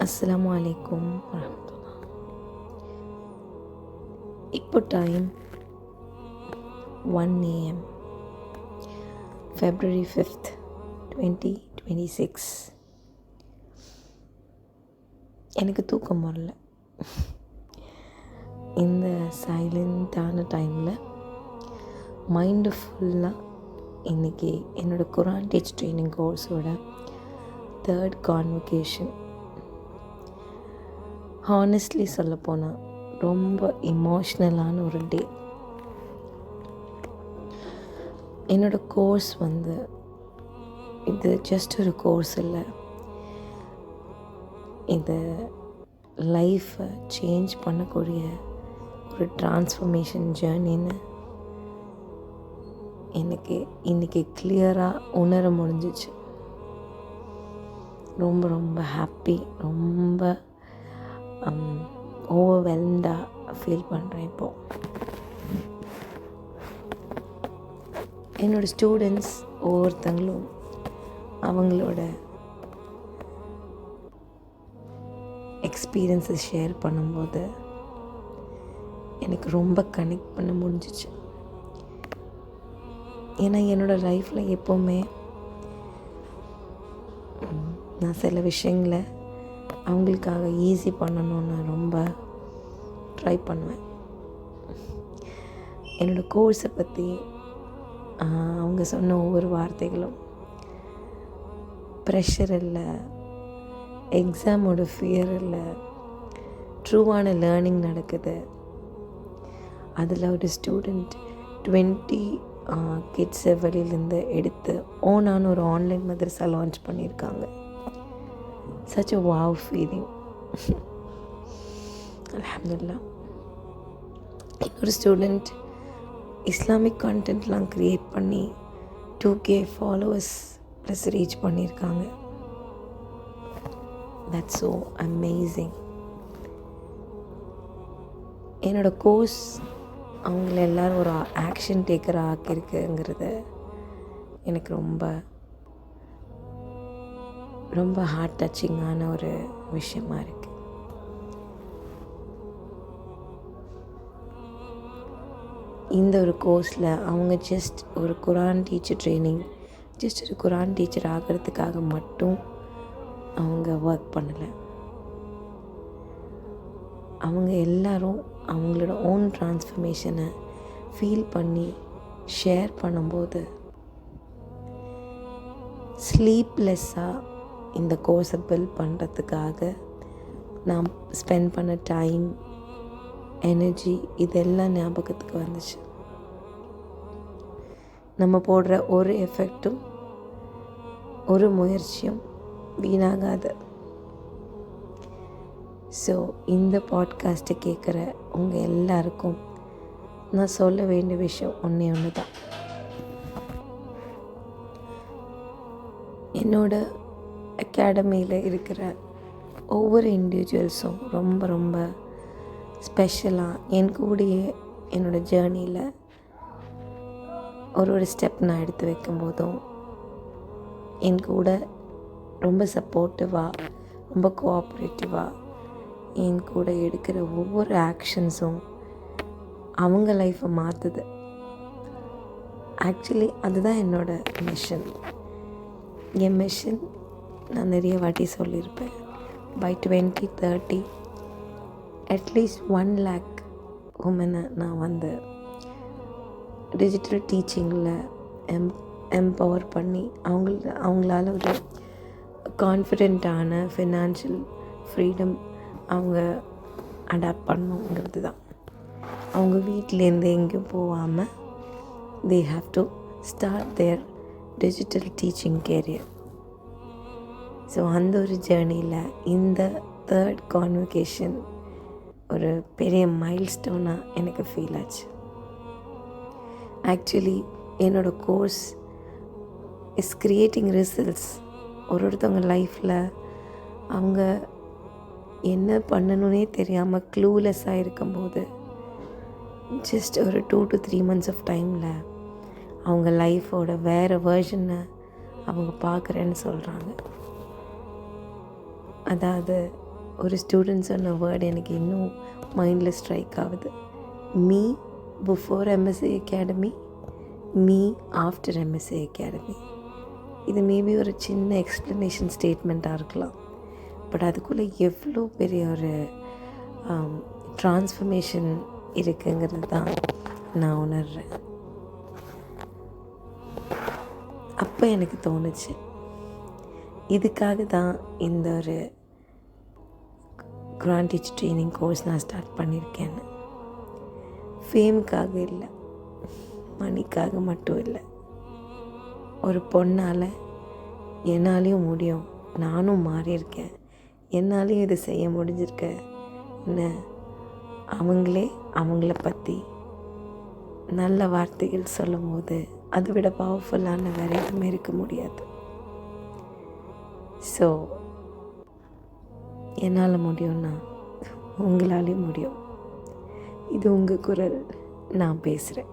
அஸ்ஸலாமு அலைக்கும் வரஹ்மத்துல்லாஹ். இப்போ டைம் 1 AM, February 5th, 2026. எனக்கு தூக்கம் வரல. இந்த சைலண்ட்டான டைமில் மைண்டு ஃபுல்லாக இன்றைக்கி என்னோடய குரான் டீச் ட்ரைனிங் கோர்ஸோட 3rd கான்வொகேஷன். ஹானஸ்ட்லி சொல்லப்போனால் ரொம்ப இமோஷ்னலான ஒரு டே. என்னோடய கோர்ஸ் இது ஜஸ்ட் ஒரு கோர்ஸ் இல்லை, இது லைஃப்பை சேஞ்ச் பண்ணக்கூடிய ஒரு ட்ரான்ஸ்ஃபர்மேஷன் ஜேர்னின்னு எனக்கு இன்றைக்கி கிளியராக உணர முடிஞ்சிச்சு. ரொம்ப ரொம்ப ஹாப்பி, ரொம்ப ஓவர்வெல்ம்டாக ஃபீல் பண்ணுறேன். இப்போது என்னோடய ஸ்டூடெண்ட்ஸ் ஒவ்வொருத்தங்களும் அவங்களோட எக்ஸ்பீரியன்ஸை ஷேர் பண்ணும்போது எனக்கு ரொம்ப கனெக்ட் பண்ண முடிஞ்சிச்சு. ஏன்னா என்னோடய லைஃப்பில் எப்போவுமே நான் சில விஷயங்களை அவங்களுக்காக ஈஸி பண்ணணுன்னு ரொம்ப ட்ரை பண்ணுவேன். என்னோடய கோர்ஸை பற்றி அவங்க சொன்ன ஒவ்வொரு வார்த்தைகளும் ப்ரெஷர் இல்லை, எக்ஸாமோட ஃபியர் இல்லை, ட்ரூவான லேர்னிங் நடக்குது. அதில் ஒரு ஸ்டூடெண்ட் 20 கிட்ஸை வெளியிலேருந்து எடுத்து ஓனான ஒரு ஆன்லைன் மதரசா லான்ச் பண்ணியிருக்காங்க. such a wow feeling. அல்ஹம்துலில்லாஹ். இன்னொரு ஸ்டூடெண்ட் இஸ்லாமிக் கண்டென்ட்லாம் க்ரியேட் பண்ணி 2K ஃபாலோவர்ஸ் ப்ளஸ் ரீச் பண்ணியிருக்காங்க. That's so amazing. என்னோடய கோர்ஸ் அவங்கள எல்லோரும் ஒரு ஆக்ஷன் டேக்கராக ஆக்கியிருக்குங்கிறது எனக்கு ரொம்ப ரொம்ப ஹார்ட் டச்சிங்கான ஒரு விஷயமா இருக்குது. இந்த ஒரு கோர்ஸில் அவங்க ஜஸ்ட் ஒரு குரான் டீச்சர் ட்ரைனிங், ஜஸ்ட் ஒரு குரான் டீச்சர் ஆகிறதுக்காக மட்டும் அவங்க ஒர்க் பண்ணலை. அவங்க எல்லாரும் அவங்களோட ஓன் ட்ரான்ஸ்ஃபர்மேஷனை ஃபீல் பண்ணி ஷேர் பண்ணும்போது ஸ்லீப்லெஸ்ஸாக இந்த கோர்ஸை பில்ட் பண்ணுறதுக்காக நான் ஸ்பெண்ட் பண்ண டைம், எனர்ஜி இதெல்லாம் ஞாபகத்துக்கு வந்துச்சு. நம்ம போடுற ஒரு எஃபெக்டும் ஒரு முயற்சியும் வீணாகாது. ஸோ இந்த பாட்காஸ்ட்டை கேட்குற உங்கள் எல்லாருக்கும் நான் சொல்ல வேண்டிய விஷயம் ஒன்று தான். என்னோட அகாடமியில் இருக்கிற ஒவ்வொரு இண்டிவிஜுவல்ஸும் ரொம்ப ரொம்ப ஸ்பெஷலாக என் கூடயே என்னோடய ஜேர்னியில் ஒரு ஸ்டெப் நான் எடுத்து வைக்கும்போதும் என் கூட ரொம்ப சப்போர்ட்டிவாக, ரொம்ப கோஆப்ரேட்டிவாக என் கூட எடுக்கிற ஒவ்வொரு ஆக்ஷன்ஸும் அவங்க லைஃப்பை மாற்றுது. ஆக்சுவலி அதுதான் என்னோடய மிஷன். என் மிஷன் நான் நிறைய வாட்டி சொல்லியிருப்பேன். பை 2030 அட்லீஸ்ட் 1 lakh உமனை நான் டிஜிட்டல் டீச்சிங்கில் எம்பவர் பண்ணி அவங்களால ஒரு கான்ஃபிடெண்ட்டான ஃபினான்ஷியல் ஃப்ரீடம் அவங்க அடாப்ட் பண்ணணுங்கிறது தான். அவங்க வீட்டிலேருந்து எங்கேயும் போகாமல் they have to start their digital teaching career. So அந்த ஒரு ஜேர்னியில் இந்த 3rd கான்வொகேஷன் ஒரு பெரிய மைல்ஸ்டோனாக எனக்கு ஃபீல் ஆச்சு. ஆக்சுவலி என்னோடய கோர்ஸ் இஸ் க்ரியேட்டிங் ரிசல்ட்ஸ். ஒருத்தவங்க லைஃப்பில் அவங்க என்ன பண்ணணுன்னே தெரியாமல் க்ளூலெஸ்ஸாக இருக்கும்போது ஜஸ்ட் ஒரு 2 to 3 months ஆஃப் டைமில் அவங்க லைஃபோட வேறு வேர்ஷனை அவங்க பார்க்குறேன்னு சொல்கிறாங்க. அதாவது ஒரு ஸ்டூடெண்ட் சொன்ன வேர்டு எனக்கு இன்னும் மைண்டில் ஸ்ட்ரைக் ஆகுது. Me before MSc academy, me after MSc academy. இது மேபி ஒரு சின்ன எக்ஸ்ப்ளனேஷன் ஸ்டேட்மெண்ட்டாக இருக்கலாம். பட் அதுக்குள்ளே எவ்வளோ பெரிய ஒரு ட்ரான்ஸ்ஃபர்மேஷன் இருக்குங்கிறது தான் நான் உணர்கிறேன். அப்போ எனக்கு தோணுச்சு, இதுக்காக தான் இந்த ஒரு குரான் டீச்சர் ட்ரைனிங் கோர்ஸ் நான் ஸ்டார்ட் பண்ணியிருக்கேன்னு. ஃபேமுக்காக இல்லை, மணிக்காக மட்டும் இல்லை. ஒரு பொண்ணால் என்னாலேயும் முடியும், நானும் மாறியிருக்கேன், என்னாலேயும் இதை செய்ய முடிஞ்சிருக்க என்ன அவங்கள பற்றி நல்ல வார்த்தைகள் சொல்லும் போது அதை விட பவர்ஃபுல்லான வேறு எதுவுமே இருக்க முடியாது. ஸோ என்னால் முடியும்னா உங்களாலேயும் முடியும். இது உங்கள் குரல், நான் பேசுகிறேன்.